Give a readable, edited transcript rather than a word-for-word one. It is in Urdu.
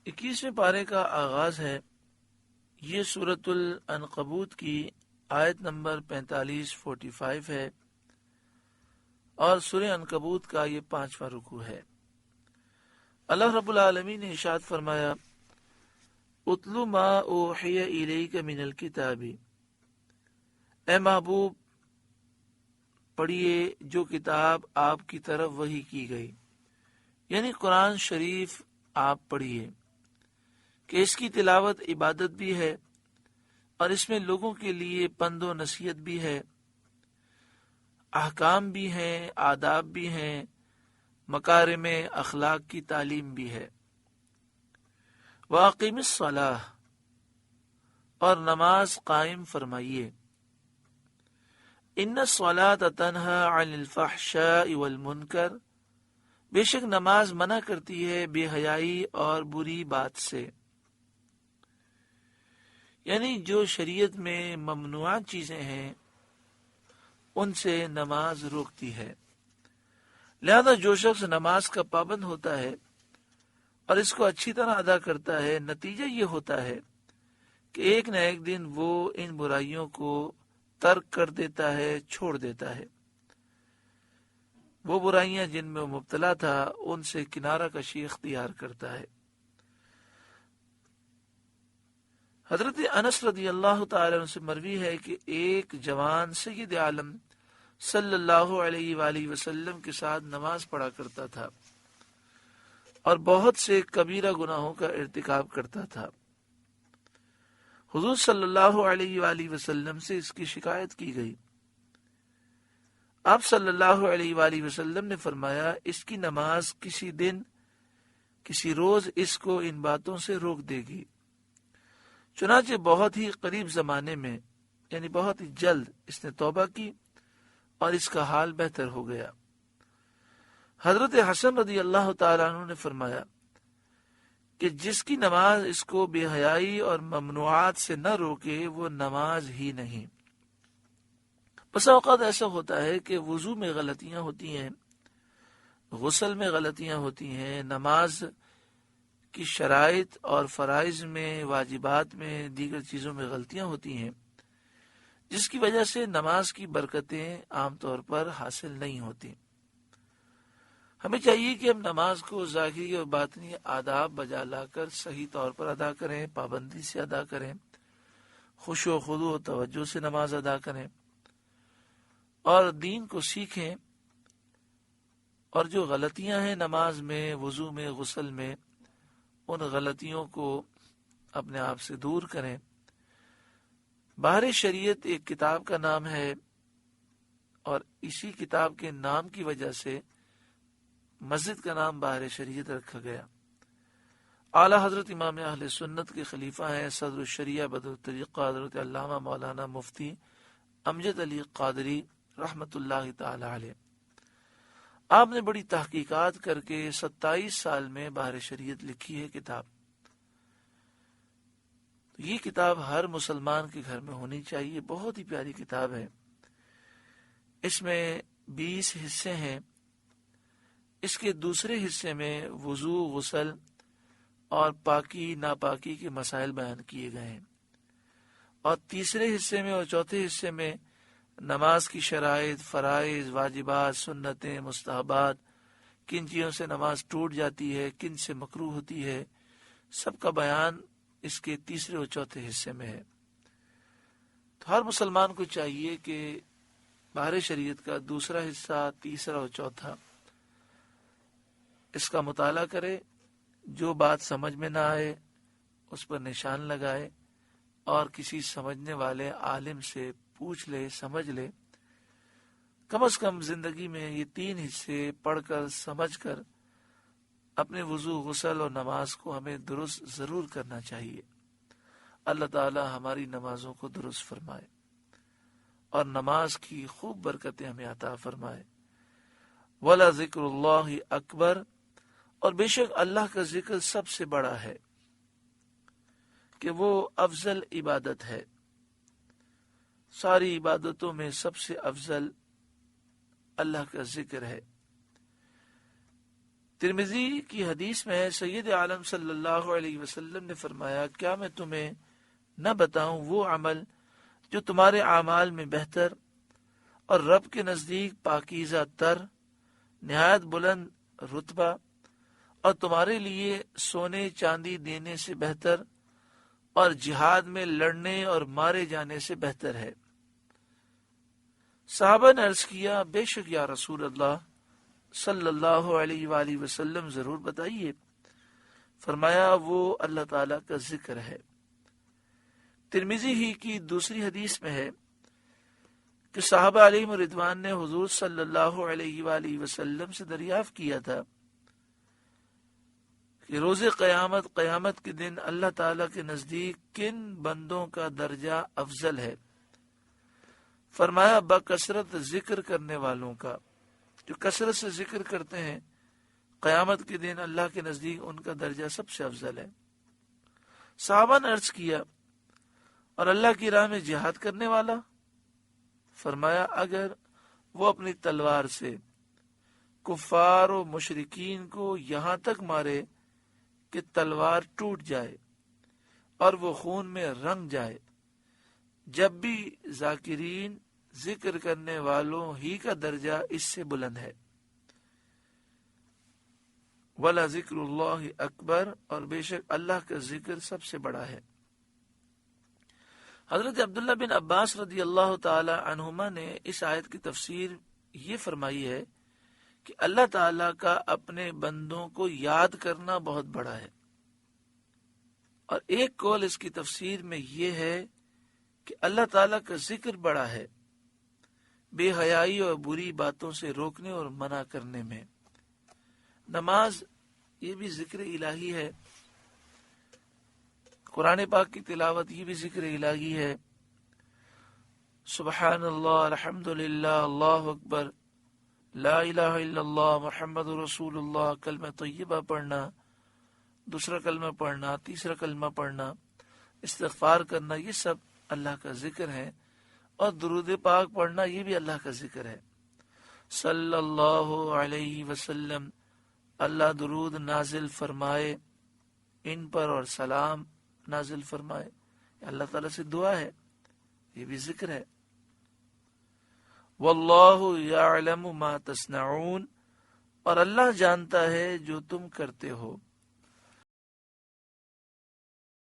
21ویں پارے کا آغاز ہے۔ یہ سورۃ العنکبوت کی آیت نمبر 45 ہے اور سورہ عنکبوت کا یہ 5واں رکوع ہے۔ اللہ رب العالمین نے ارشاد فرمایا، اتلو ما اوحی الیک من الکتاب، اے محبوب پڑھیے جو کتاب آپ کی طرف وحی کی گئی، یعنی قرآن شریف آپ پڑھیے کہ اس کی تلاوت عبادت بھی ہے اور اس میں لوگوں کے لیے پند و نصیحت بھی ہے، احکام بھی ہیں، آداب بھی ہیں، مکارم اخلاق کی تعلیم بھی ہے۔ واقیم الصلاۃ، اور نماز قائم فرمائیے۔ ان الصلاۃ تنہی عن الفحشاء والمنکر، بے شک نماز منع کرتی ہے بے حیائی اور بری بات سے، یعنی جو شریعت میں ممنوع چیزیں ہیں ان سے نماز روکتی ہے۔ لہذا جو شخص نماز کا پابند ہوتا ہے اور اس کو اچھی طرح ادا کرتا ہے، نتیجہ یہ ہوتا ہے کہ ایک نہ ایک دن وہ ان برائیوں کو ترک کر دیتا ہے، چھوڑ دیتا ہے۔ وہ برائیاں جن میں وہ مبتلا تھا ان سے کنارہ کشی اختیار کرتا ہے۔ حضرت انس رضی اللہ تعالی عنہ سے مروی ہے کہ ایک جوان سید عالم صلی اللہ علیہ وآلہ وسلم کے ساتھ نماز پڑھا کرتا تھا اور بہت سے کبیرہ گناہوں کا ارتکاب کرتا تھا۔ حضور صلی اللہ علیہ وآلہ وسلم سے اس کی شکایت کی گئی۔ آپ صلی اللہ علیہ وآلہ وسلم نے فرمایا، اس کی نماز کسی دن کسی روز اس کو ان باتوں سے روک دے گی۔ چنانچہ بہت ہی قریب زمانے میں، یعنی بہت ہی جلد، اس نے توبہ کی اور اس کا حال بہتر ہو گیا۔ حضرت حسن رضی اللہ تعالیٰ عنہ نے فرمایا کہ جس کی نماز اس کو بے حیائی اور ممنوعات سے نہ روکے وہ نماز ہی نہیں۔ بس اوقات ایسا ہوتا ہے کہ وضو میں غلطیاں ہوتی ہیں، غسل میں غلطیاں ہوتی ہیں، نماز کی شرائط اور فرائض میں، واجبات میں، دیگر چیزوں میں غلطیاں ہوتی ہیں، جس کی وجہ سے نماز کی برکتیں عام طور پر حاصل نہیں ہوتی۔ ہمیں چاہیے کہ ہم نماز کو ظاہری اور باطنی آداب بجا لا کر صحیح طور پر ادا کریں، پابندی سے ادا کریں، خشوع و خضوع و توجہ سے نماز ادا کریں اور دین کو سیکھیں، اور جو غلطیاں ہیں نماز میں، وضو میں، غسل میں، ان غلطیوں کو اپنے آپ سے دور کریں۔ بحر شریعت ایک کتاب کا نام ہے اور اسی کتاب کے نام کی وجہ سے مسجد کا نام بحر شریعت رکھا گیا۔ اعلی حضرت امام اہل سنت کے خلیفہ ہیں صدر الشریعہ بدر الطریقہ حضرت علامہ مولانا مفتی امجد علی قادری رحمت اللہ تعالی علیہ۔ آپ نے بڑی تحقیقات کر کے 27 سال میں بحر شریعت لکھی ہے کتاب۔ یہ کتاب ہر مسلمان کے گھر میں ہونی چاہیے، بہت ہی پیاری کتاب ہے۔ اس میں 20 حصے ہیں۔ اس کے دوسرے حصے میں وضو، غسل اور پاکی ناپاکی کے مسائل بیان کیے گئے ہیں، اور تیسرے حصے میں اور چوتھے حصے میں نماز کی شرائط، فرائض، واجبات، سنتیں، مستحبات، کن چیزوں سے نماز ٹوٹ جاتی ہے، کن سے مکروہ ہوتی ہے، سب کا بیان اس کے تیسرے اور چوتھے حصے میں ہے۔ تو ہر مسلمان کو چاہیے کہ بحر شریعت کا دوسرا حصہ، تیسرا اور چوتھا اس کا مطالعہ کرے، جو بات سمجھ میں نہ آئے اس پر نشان لگائے اور کسی سمجھنے والے عالم سے پوچھ لے، سمجھ لے۔ کم از کم زندگی میں یہ 3 حصے پڑھ کر، سمجھ کر اپنے وضو، غسل اور نماز کو ہمیں درست ضرور کرنا چاہیے۔ اللہ تعالی ہماری نمازوں کو درست فرمائے اور نماز کی خوب برکتیں ہمیں عطا فرمائے۔ وَلَا ذِكْرُ اللَّهِ اکبر، اور بے شک اللہ کا ذکر سب سے بڑا ہے، کہ وہ افضل عبادت ہے۔ ساری عبادتوں میں سب سے افضل اللہ کا ذکر ہے۔ ترمذی کی حدیث میں سید عالم صلی اللہ علیہ وسلم نے فرمایا، کیا میں تمہیں نہ بتاؤں وہ عمل جو تمہارے اعمال میں بہتر اور رب کے نزدیک پاکیزہ تر، نہایت بلند رتبہ اور تمہارے لیے سونے چاندی دینے سے بہتر اور جہاد میں لڑنے اور مارے جانے سے بہتر ہے؟ صحابہ نے عرض کیا، بے شک یا رسول اللہ صلی اللہ علیہ وآلہ وسلم، ضرور بتائیے۔ فرمایا، وہ اللہ تعالی کا ذکر ہے۔ ترمذی ہی کی دوسری حدیث میں ہے کہ صحابہ علیہ رضوان نے حضور صلی اللہ علیہ وآلہ وسلم سے دریافت کیا تھا کہ روز قیامت کے دن اللہ تعالی کے نزدیک کن بندوں کا درجہ افضل ہے؟ فرمایا، بکثرت ذکر کرنے والوں کا، جو کثرت سے ذکر کرتے ہیں، قیامت کے دن اللہ کے نزدیک ان کا درجہ سب سے افضل ہے۔ صحابہ نے عرض کیا، اور اللہ کی راہ میں جہاد کرنے والا؟ فرمایا، اگر وہ اپنی تلوار سے کفار و مشرکین کو یہاں تک مارے کہ تلوار ٹوٹ جائے اور وہ خون میں رنگ جائے، جب بھی ذاکرین ذکر کرنے والوں ہی کا درجہ اس سے بلند ہے۔ وَلَا ذِكْرُ اللَّهِ اکبر، اور بے شک اللہ کا ذکر سب سے بڑا ہے۔ حضرت عبداللہ بن عباس رضی اللہ تعالی عنہما نے اس آیت کی تفسیر یہ فرمائی ہے کہ اللہ تعالیٰ کا اپنے بندوں کو یاد کرنا بہت بڑا ہے، اور ایک قول اس کی تفسیر میں یہ ہے کہ اللہ تعالیٰ کا ذکر بڑا ہے بے حیائی اور بری باتوں سے روکنے اور منع کرنے میں۔ نماز یہ بھی ذکر الہی ہے، قرآن پاک کی تلاوت یہ بھی ذکر الہی ہے، سبحان اللہ، الحمدللہ، اللہ اکبر، لا الہ الا اللہ، محمد رسول اللہ، کلمہ طیبہ پڑھنا، دوسرا کلمہ پڑھنا، تیسرا کلمہ پڑھنا، استغفار کرنا، یہ سب اللہ کا ذکر ہے، اور درود پاک پڑھنا یہ بھی اللہ کا ذکر ہے۔ صلی اللہ علیہ وسلم، اللہ درود نازل فرمائے ان پر اور سلام نازل فرمائے، اللہ تعالیٰ سے دعا ہے، یہ بھی ذکر ہے۔ واللہ یعلم ما تصنعون، اور اللہ جانتا ہے جو تم کرتے ہو۔